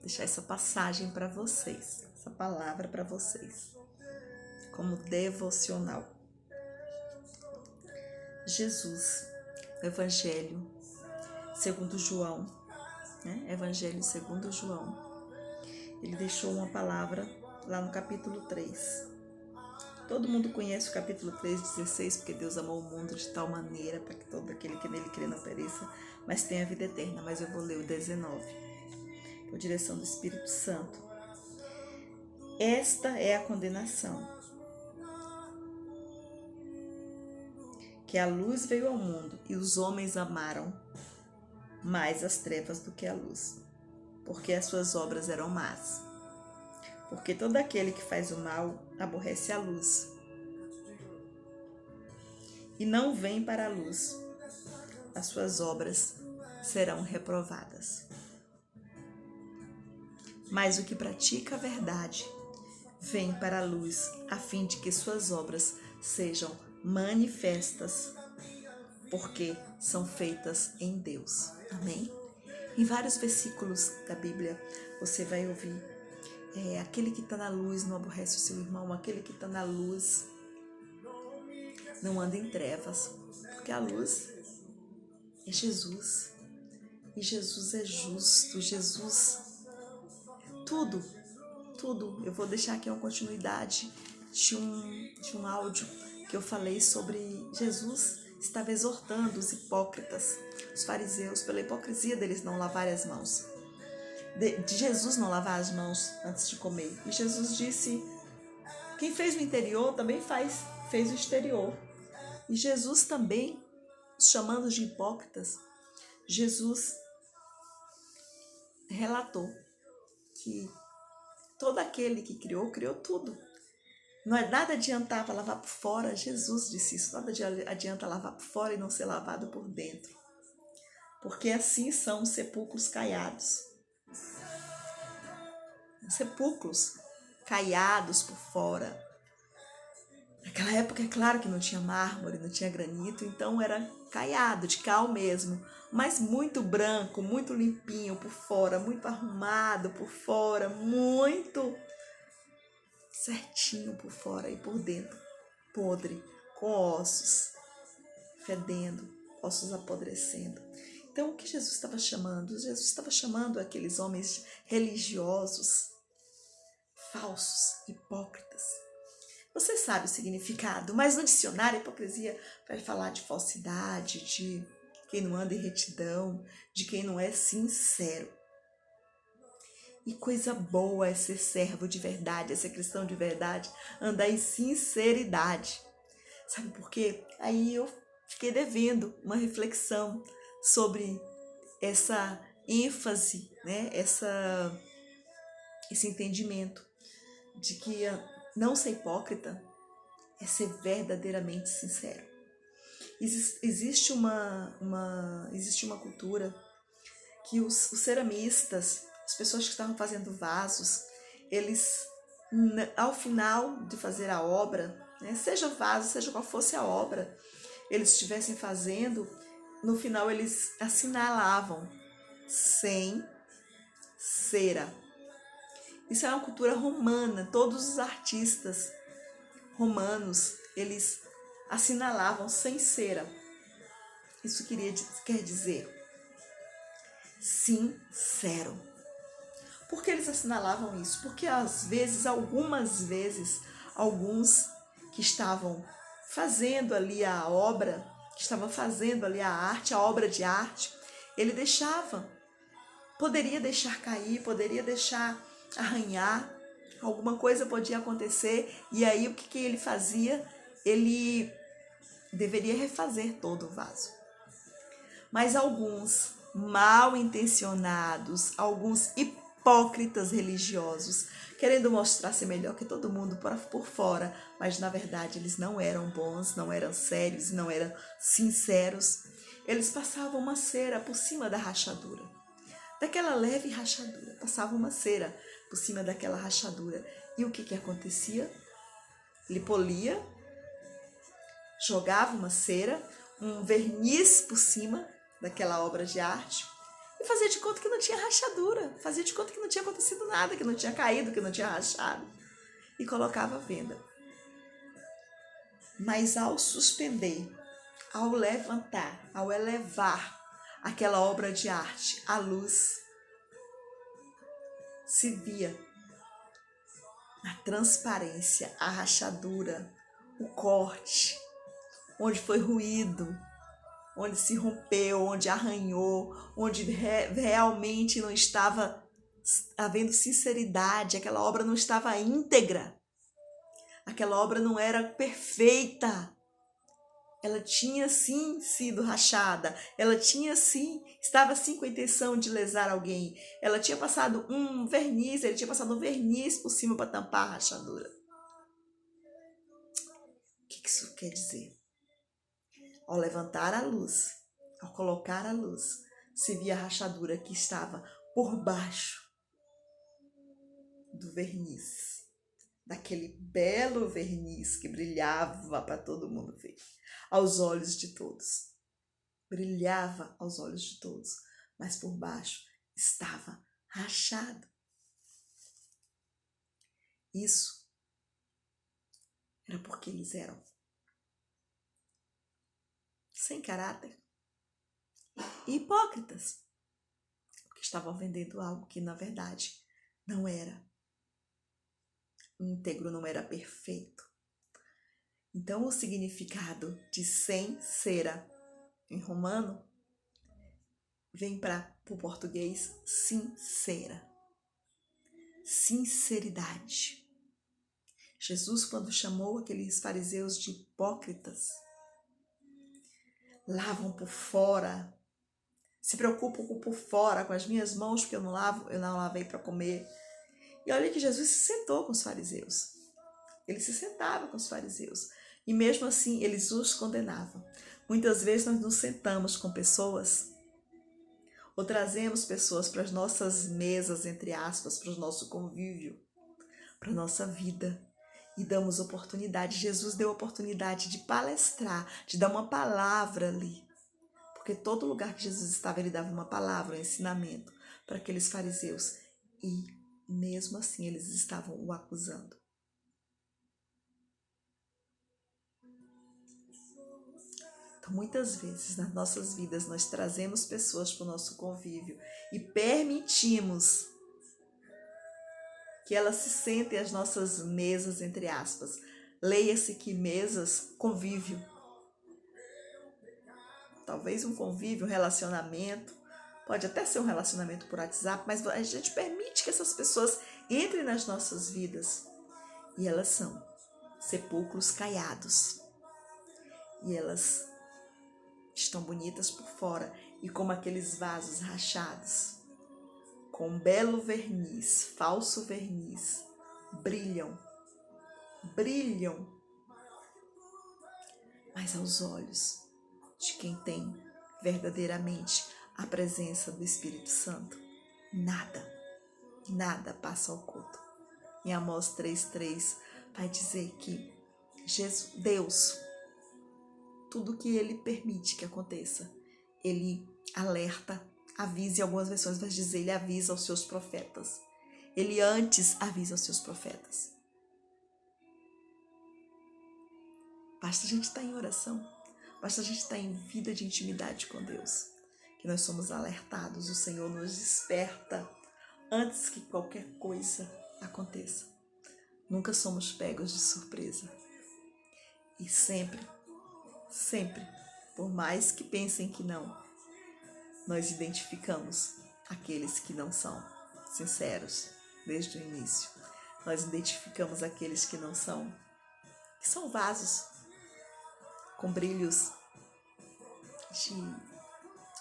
deixar essa passagem para vocês, essa palavra para vocês, como devocional. Jesus, Evangelho segundo João, né? Evangelho segundo João. Ele deixou uma palavra lá no capítulo 3. Todo mundo conhece o capítulo 3:16, porque Deus amou o mundo de tal maneira para que todo aquele que nele crê não pereça, mas tenha vida eterna. Mas eu vou ler o 19, por direção do Espírito Santo. Esta é a condenação, que a luz veio ao mundo e os homens amaram mais as trevas do que a luz, porque as suas obras eram más. Porque todo aquele que faz o mal aborrece a luz e não vem para a luz, as suas obras serão reprovadas. Mas o que pratica a verdade vem para a luz, a fim de que suas obras sejam manifestas, porque são feitas em Deus. Amém? Em vários versículos da Bíblia você vai ouvir: aquele que está na luz não aborrece o seu irmão, aquele que está na luz não anda em trevas, porque a luz é Jesus, e Jesus é justo, Jesus, tudo. Eu vou deixar aqui uma continuidade de um áudio que eu falei sobre Jesus estava exortando os hipócritas, os fariseus, pela hipocrisia deles não lavarem as mãos, de Jesus não lavar as mãos antes de comer. E Jesus disse: quem fez o interior também fez o exterior. E Jesus também, chamando de hipócritas, Jesus relatou que todo aquele que criou tudo. Nada adiantava lavar por fora, Jesus disse isso, nada adianta lavar por fora e não ser lavado por dentro. Porque assim são os sepulcros caiados. Sepulcros caiados por fora. Naquela época, é claro que não tinha mármore, não tinha granito, então era caiado, de cal mesmo, mas muito branco, muito limpinho por fora, muito arrumado por fora, muito certinho por fora e por dentro, podre, com ossos fedendo, ossos apodrecendo. Então, o que Jesus estava chamando? Jesus estava chamando aqueles homens religiosos, falsos, hipócritas. Você sabe o significado, mas no dicionário, a hipocrisia vai falar de falsidade, de quem não anda em retidão, de quem não é sincero. E coisa boa é ser servo de verdade, é ser cristão de verdade, andar em sinceridade. Sabe por quê? Aí eu fiquei devendo uma reflexão sobre essa ênfase, né? Esse entendimento de que não ser hipócrita é ser verdadeiramente sincero. Existe uma cultura que os ceramistas, as pessoas que estavam fazendo vasos, eles, ao final de fazer a obra, né, seja vaso, seja qual fosse a obra, eles estivessem fazendo, no final eles assinalavam sem cera. Isso é uma cultura romana. Todos os artistas romanos, eles assinalavam sem cera. Isso quer dizer sincero. Por que eles assinalavam isso? Porque algumas vezes, alguns que estavam fazendo ali a obra, que estavam fazendo ali a obra de arte, ele poderia deixar cair, poderia deixar arranhar, alguma coisa podia acontecer, e aí o que ele fazia? Ele deveria refazer todo o vaso. Mas alguns mal intencionados, alguns hipócritas religiosos, querendo mostrar ser melhor que todo mundo por fora, mas na verdade eles não eram bons, não eram sérios, não eram sinceros. Eles passavam uma cera por cima da rachadura, daquela leve rachadura, passavam uma cera por cima daquela rachadura. E o que acontecia? Ele polia, jogava uma cera, um verniz por cima daquela obra de arte. e fazia de conta que não tinha rachadura, fazia de conta que não tinha acontecido nada, que não tinha caído, que não tinha rachado, e colocava à venda. Mas ao suspender, ao levantar, ao elevar aquela obra de arte à luz, se via a transparência, a rachadura, o corte, onde foi ruído, onde se rompeu, onde arranhou, onde realmente não estava havendo sinceridade, aquela obra não estava íntegra, aquela obra não era perfeita. Ela tinha sim sido rachada, ela tinha sim, estava sim com a intenção de lesar alguém. Ela tinha passado um verniz, ele tinha passado um verniz por cima para tampar a rachadura. O que isso quer dizer? Ao levantar a luz, ao colocar a luz, se via a rachadura que estava por baixo do verniz, daquele belo verniz que brilhava para todo mundo ver, aos olhos de todos. Brilhava aos olhos de todos, mas por baixo estava rachado. Isso era porque eles eram sem caráter e hipócritas, porque estavam vendendo algo que na verdade não era íntegro, não era perfeito. Então o significado de sem cera em romano vem para o português sincera, sinceridade. Jesus, quando chamou aqueles fariseus de hipócritas, lavam por fora, se preocupam por fora, com as minhas mãos, porque eu não lavei para comer. E olha que Jesus se sentou com os fariseus. Ele se sentava com os fariseus. E mesmo assim, eles os condenavam. Muitas vezes nós nos sentamos com pessoas, ou trazemos pessoas para as nossas mesas, entre aspas, para o nosso convívio, para a nossa vida. E damos oportunidade. Jesus deu oportunidade de palestrar, de dar uma palavra ali. Porque todo lugar que Jesus estava, ele dava uma palavra, um ensinamento para aqueles fariseus. E mesmo assim, eles estavam o acusando. Então, muitas vezes, nas nossas vidas, nós trazemos pessoas para o nosso convívio e permitimos que elas se sentem às nossas mesas, entre aspas. Leia-se que mesas, convívio. Talvez um convívio, um relacionamento. Pode até ser um relacionamento por WhatsApp, mas a gente permite que essas pessoas entrem nas nossas vidas. E elas são sepulcros caiados. E elas estão bonitas por fora e como aqueles vasos rachados, com um belo verniz, falso verniz, brilham, mas aos olhos de quem tem verdadeiramente a presença do Espírito Santo, nada passa oculto. Em Amós 3:3 vai dizer que Deus, tudo que ele permite que aconteça, ele alerta, avisa. Em algumas versões vai dizer, ele avisa aos seus profetas. Ele antes avisa aos seus profetas. Basta a gente estar em oração, basta a gente estar em vida de intimidade com Deus, que nós somos alertados, o Senhor nos desperta antes que qualquer coisa aconteça. Nunca somos pegos de surpresa. E sempre, por mais que pensem que não, nós identificamos aqueles que não são sinceros desde o início. Nós identificamos aqueles que não são, que são vasos com brilhos de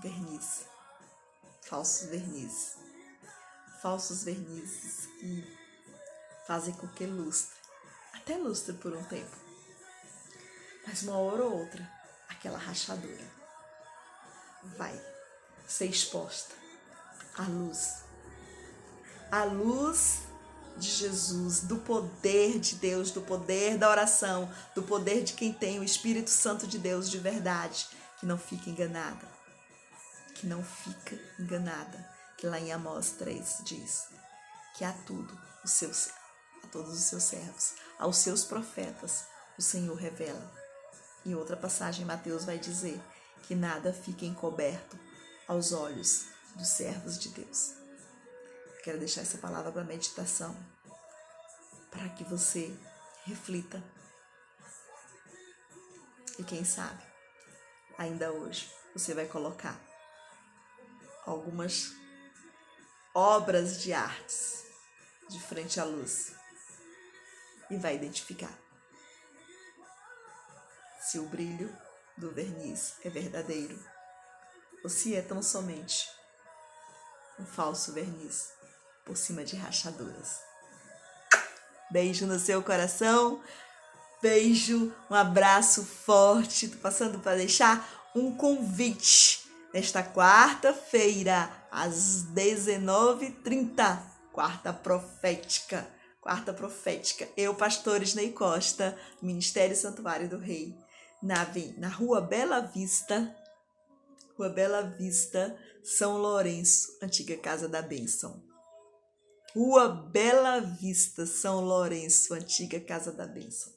verniz, falsos vernizes que fazem com que lustre, até lustre por um tempo, mas uma hora ou outra, aquela rachadura vai ser exposta à luz de Jesus, do poder de Deus, do poder da oração, do poder de quem tem o Espírito Santo de Deus de verdade, que não fica enganada, que que não fica enganada, que lá em Amós 3 diz que a todos os seus servos, aos seus profetas, o Senhor revela. Em outra passagem, Mateus vai dizer que nada fica encoberto aos olhos dos servos de Deus. Quero deixar essa palavra para meditação, para que você reflita. E quem sabe, ainda hoje, você vai colocar algumas obras de artes de frente à luz e vai identificar se o brilho do verniz é verdadeiro ou se é tão somente um falso verniz por cima de rachaduras. Beijo no seu coração, beijo, um abraço forte. Tô passando para deixar um convite nesta quarta-feira às 19h30, quarta profética. Eu, pastor Isnei Costa, Ministério Santuário do Rei, na Rua Bela Vista, São Lourenço, antiga Casa da Bênção. Rua Bela Vista, São Lourenço, antiga Casa da Bênção.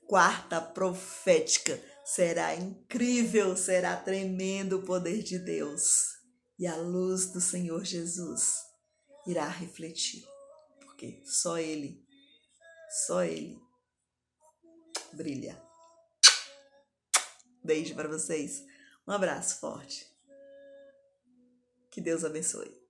Quarta profética, será incrível, será tremendo o poder de Deus. E a luz do Senhor Jesus irá refletir, porque só Ele brilha. Beijo para vocês, um abraço forte. Que Deus abençoe.